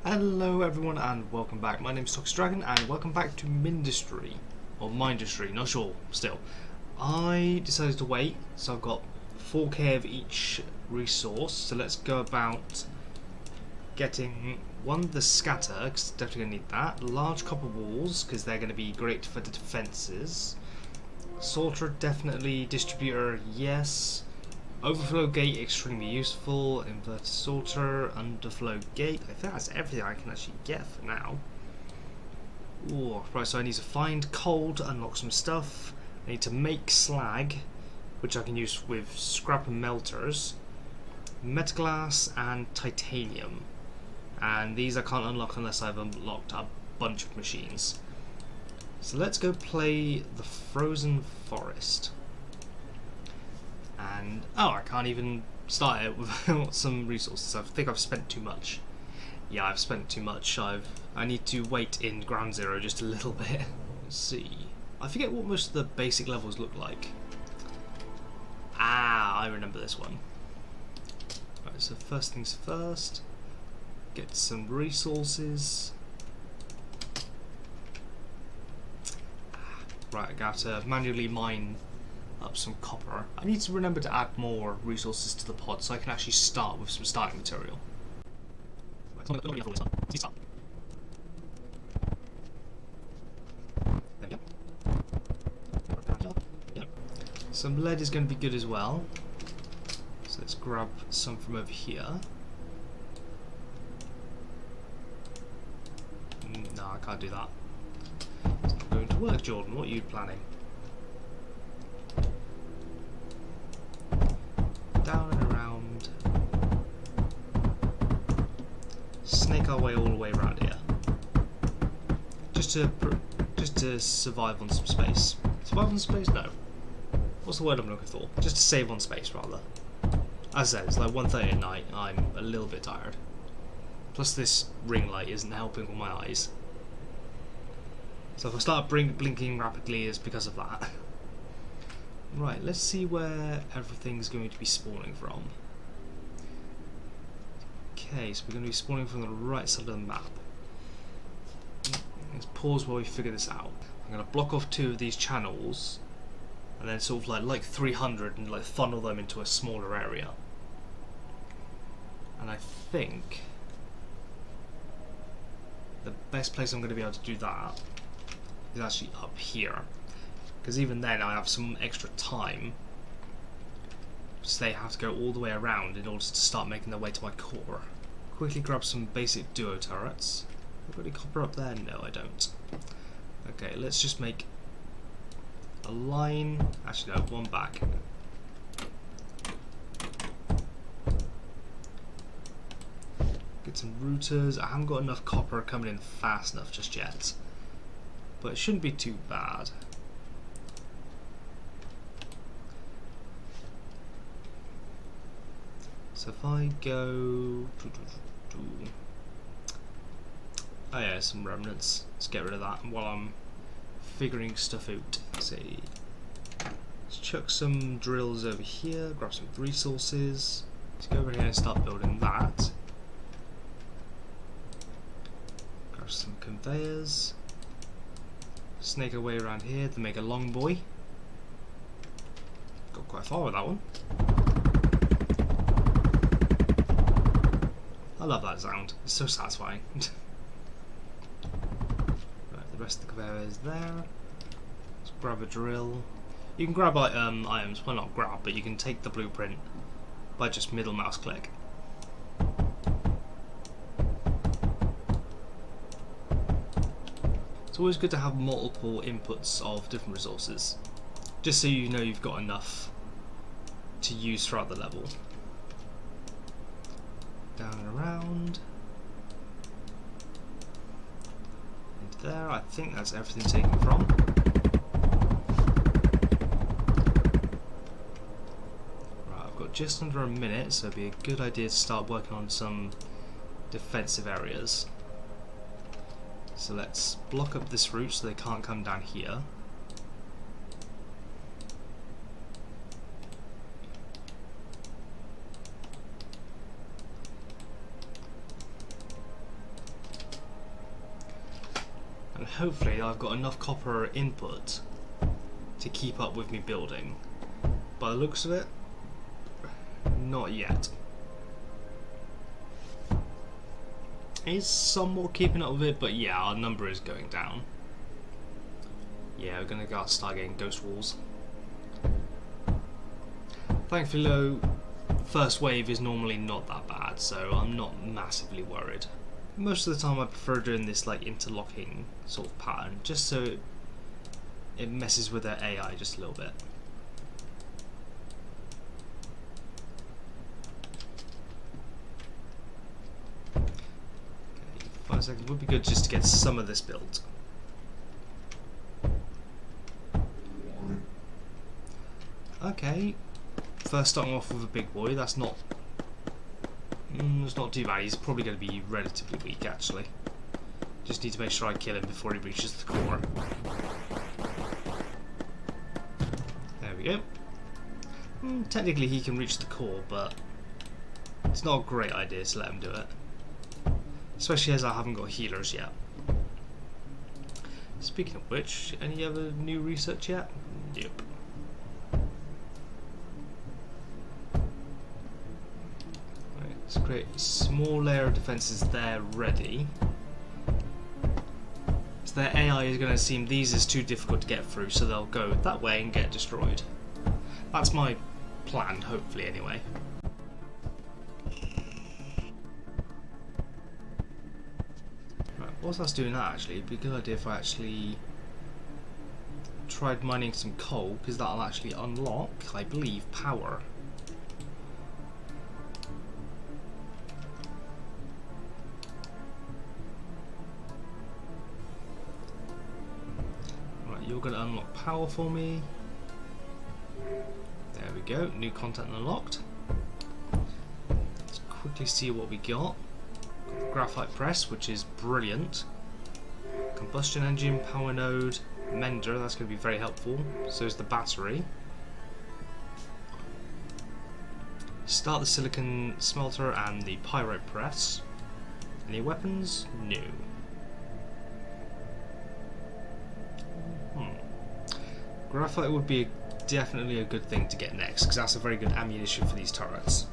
Hello everyone and welcome back. My name's Toxic Dragon and welcome back to mindustry. Or mindustry, not sure still. I decided to wait, so I've got 4k of each resource. So let's go about getting the scatter, because definitely going to need that. Large copper walls, because they're going to be great for the defences. Sorter, definitely. Distributor, yes. Overflow gate, extremely useful. Inverter sorter, underflow gate. I think that's everything I can actually get for now. Ooh, right, so I need to find coal to unlock some stuff. I need to make slag, which I can use with scrap and melters. Metaglass and titanium. And these I can't unlock unless I've unlocked a bunch of machines. So let's go play the Frozen Forest. And oh, I can't even start it without some resources. I think I've spent too much. Yeah, I've spent too much. I need to wait in Ground Zero just a little bit. Let's see. I forget what most of the basic levels look like. Ah, I remember this one. Right, so first things first. Get some resources. Right, I got to manually mine up some copper. I need to remember to add more resources to the pod so I can actually start with some starting material. There we go. Some lead is going to be good as well. So let's grab some from over here. No, I can't do that. It's not going to work, Jordan. What are you planning? Down and around. Snake our way all the way around here. Just to survive on some space. Survive on space? No. What's the word I'm looking for? Just to save on space, rather. As I said, it's like 1:30 at night. I'm a little bit tired. Plus this ring light isn't helping with my eyes. So if I start blinking rapidly, it's because of that. Right, let's see where everything's going to be spawning from. Okay, so we're going to be spawning from the right side of the map. Let's pause while we figure this out. I'm going to block off 2 of these channels, and then sort of like 300 and like funnel them into a smaller area. And I think the best place I'm going to be able to do that is actually up here. Because even then I have some extra time, so they have to go all the way around in order to start making their way to my core. Quickly grab some basic duo turrets. Have I got any copper up there? No, I don't. Okay, let's just make a line. Actually, no, one back. Get some routers. I haven't got enough copper coming in fast enough just yet, but it shouldn't be too bad. So if I go... Oh yeah, some remnants. Let's get rid of that while I'm figuring stuff out. Let's see. Let's chuck some drills over here, grab some resources. Let's go over here and start building that. Grab some conveyors. Snake our way around here to make a long boy. Got quite far with that one. I love that sound, it's so satisfying. Right, the rest of the conveyor is there. Let's grab a drill. You can grab items, well not grab, but you can take the blueprint by just middle mouse click. It's always good to have multiple inputs of different resources, just so you know you've got enough to use throughout the level. Down and around. Into there. I think that's everything taken from. Right, I've got just under a minute, so it'd be a good idea to start working on some defensive areas. So let's block up this route so they can't come down here. And hopefully I've got enough copper input to keep up with me building. By the looks of it, not yet. It's somewhat keeping up with it, but yeah, our number is going down. Yeah, we're gonna start getting ghost walls. Thankfully though, first wave is normally not that bad, so I'm not massively worried. Most of the time I prefer doing this like interlocking sort of pattern, just so it messes with their AI just a little bit. Okay, 5 seconds would be good just to get some of this built. Okay, first starting off with a big boy, that's not it's not too bad. He's probably going to be relatively weak actually. Just need to make sure I kill him before he reaches the core. There we go. Technically he can reach the core, but it's not a great idea to let him do it. Especially as I haven't got healers yet. Speaking of which, any other new research yet? Nope. Let's create a small layer of defences there ready. So their AI is going to seem these as too difficult to get through, so they'll go that way and get destroyed. That's my plan, hopefully, anyway. Right, whilst I was doing that, actually, it'd be a good idea if I actually tried mining some coal, because that'll actually unlock, I believe, power. You're going to unlock power for me. There we go, new content unlocked. Let's quickly see what we got. Got the graphite press, which is brilliant. Combustion engine, power node, mender, that's going to be very helpful. So is the battery. Start the silicon smelter and the pyrite press. Any weapons? No. Graphite would be definitely a good thing to get next, because that's a very good ammunition for these turrets.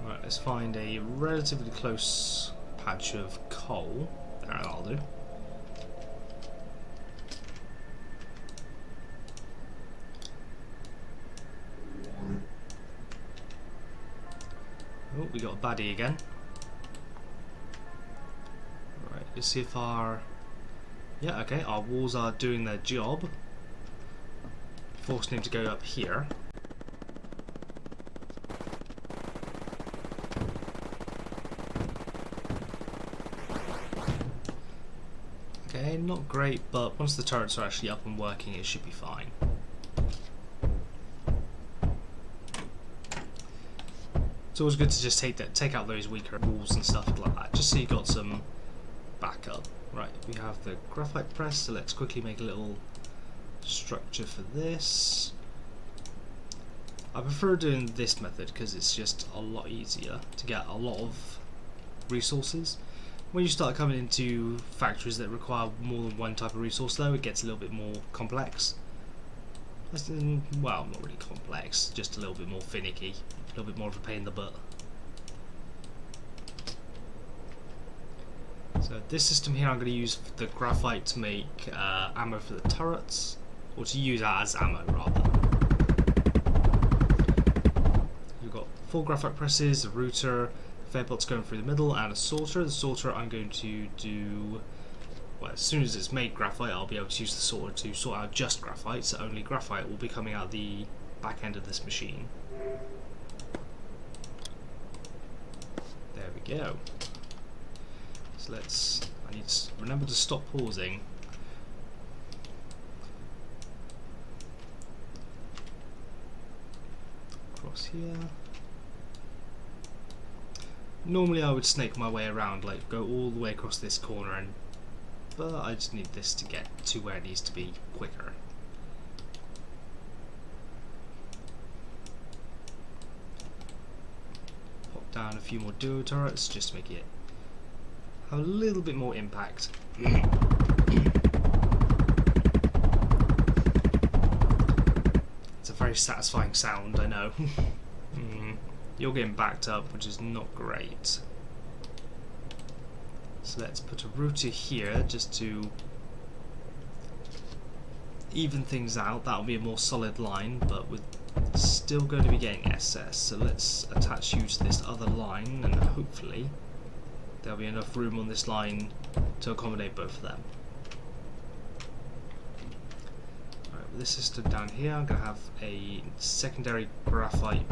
Right, let's find a relatively close patch of coal. There, that'll do. Oh, we got a baddie again. Right, let's see if our... Yeah, okay, our walls are doing their job. Forcing him to go up here. Okay, not great, but once the turrets are actually up and working, it should be fine. It's always good to just take out those weaker walls and stuff like that, just so you got some backup. Right, we have the graphite press, so let's quickly make a little structure for this. I prefer doing this method because it's just a lot easier to get a lot of resources. When you start coming into factories that require more than one type of resource though, it gets a little bit more complex. Well, not really complex, just a little bit more finicky, a little bit more of a pain in the butt. So this system here, I'm going to use the graphite to make ammo for the turrets, or to use as ammo rather. We've got 4 graphite presses, a router, fairbolts going through the middle, and a sorter. The sorter I'm going to do, well, as soon as it's made graphite, I'll be able to use the sorter to sort out just graphite, so only graphite will be coming out the back end of this machine. There we go. So I need to remember to stop pausing. Across here. Normally I would snake my way around, like go all the way across this corner, but I just need this to get to where it needs to be quicker. down a few more duo turrets just to make it have a little bit more impact. It's a very satisfying sound, I know. You're getting backed up, which is not great. So let's put a router here just to even things out. That'll be a more solid line, but we're still going to be getting SS. So let's attach you to this other line, and hopefully there'll be enough room on this line to accommodate both of them. Alright, with this system down here, I'm going to have a secondary graphite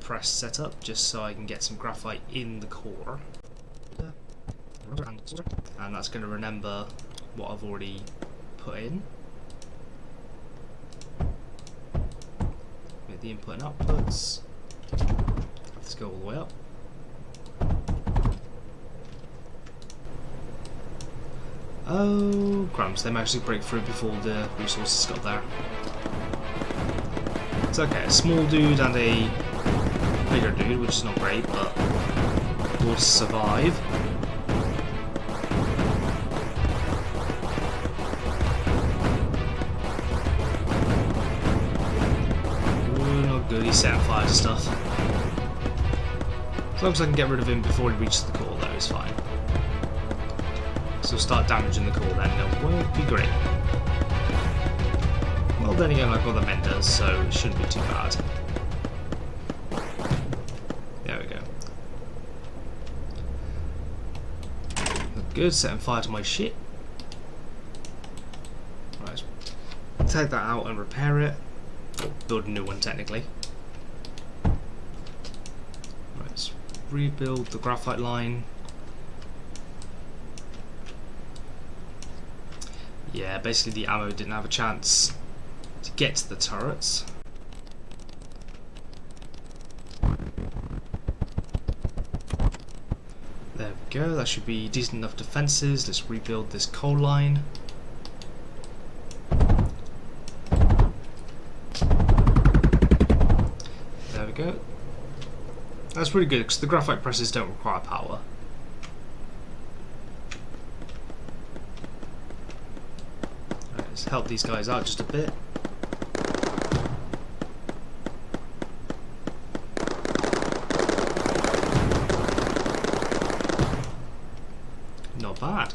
press set up just so I can get some graphite in the core. And that's going to remember what I've already put in. Make the input and outputs. Let's go all the way up. Oh, crumbs, they managed to break through before the resources got there. It's okay, a small dude and a bigger dude, which is not great, but we'll survive. Ooh, not good, he's setting fire to stuff. As long as I can get rid of him before he reaches the core, though, it's fine. So start damaging the core then, it won't be great. Well, then again, I've got the menders, so it shouldn't be too bad. There we go. Look good, setting fire to my shit. Right, let's take that out and repair it. Or build a new one, technically. Right, let's rebuild the graphite line. Yeah, basically the ammo didn't have a chance to get to the turrets. There we go, that should be decent enough defences. Let's rebuild this coal line. There we go. That's pretty good because the graphite presses don't require power. Help these guys out just a bit. Not bad.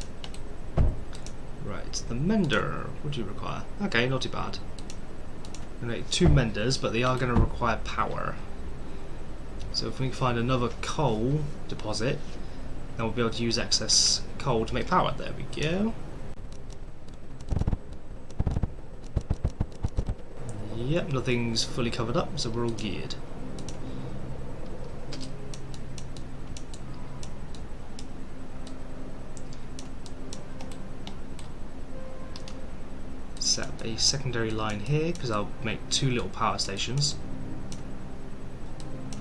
Right, the mender. What do you require? Okay, not too bad. I'm gonna make 2 menders, but they are going to require power. So if we can find another coal deposit, then we'll be able to use excess coal to make power. There we go. Yep, nothing's fully covered up, so we're all geared. Set up a secondary line here because I'll make 2 little power stations.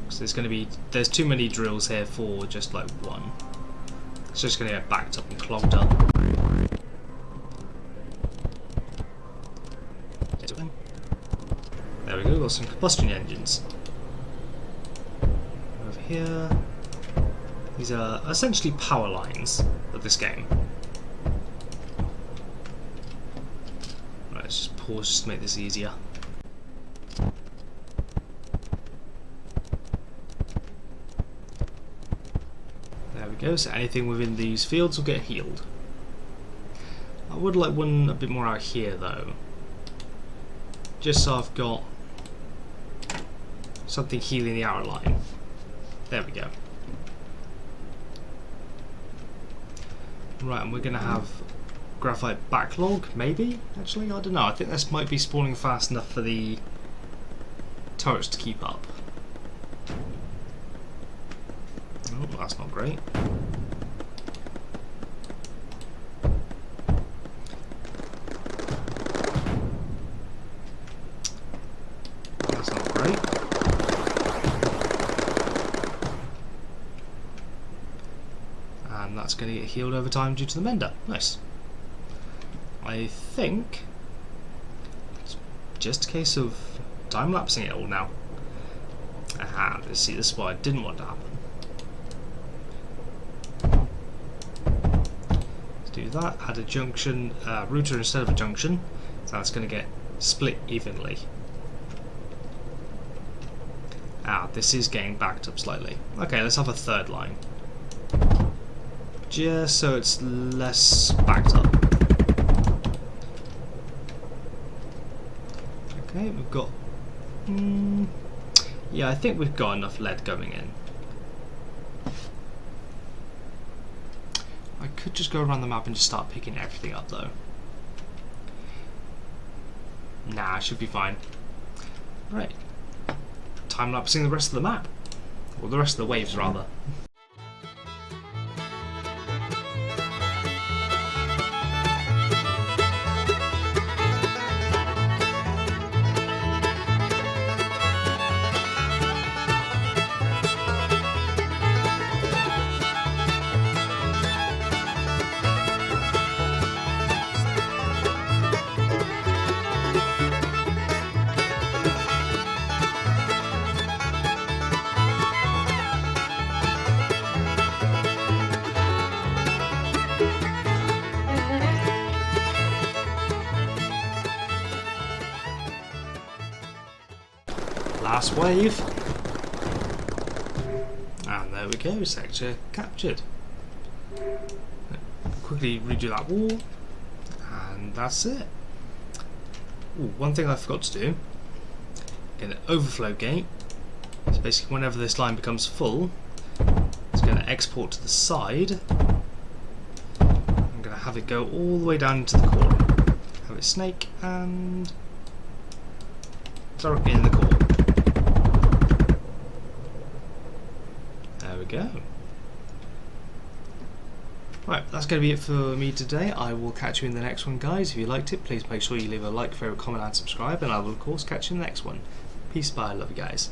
So there's too many drills here for just like one. It's just going to get backed up and clogged up. There we go, got some combustion engines. Over here, these are essentially power lines of this game. Right, let's just pause just to make this easier. There we go, so anything within these fields will get healed. I would like one a bit more out here though. Just so I've got something healing the outer line. There we go. Right, and we're going to have graphite backlog, maybe? Actually, I don't know. I think this might be spawning fast enough for the turrets to keep up. Oh, that's not great. That's going to get healed over time due to the mender. Nice. I think it's just a case of time-lapsing it all now. Aha, let's see, this is what I didn't want to happen. do that, add a junction, router instead of a junction, so that's going to get split evenly. This is getting backed up slightly. Okay, let's have a third line, just so it's less backed up. Okay, we've got yeah, I think we've got enough lead going in. I could just go around the map and just start picking everything up though. Nah, should be fine. Right. Time-lapsing the rest of the map. Or the rest of the waves rather. Last wave, and there we go, sector captured. Quickly redo that wall, and that's it. Ooh, one thing I forgot to do, get an overflow gate. So basically whenever this line becomes full, it's going to export to the side. I'm going to have it go all the way down into the core. Have it snake and directly in the core. There we go. Right, that's going to be it for me today. I will catch you in the next one, guys. If you liked it, please make sure you leave a like, favourite, comment and subscribe, and I will of course catch you in the next one. Peace, bye, love you guys.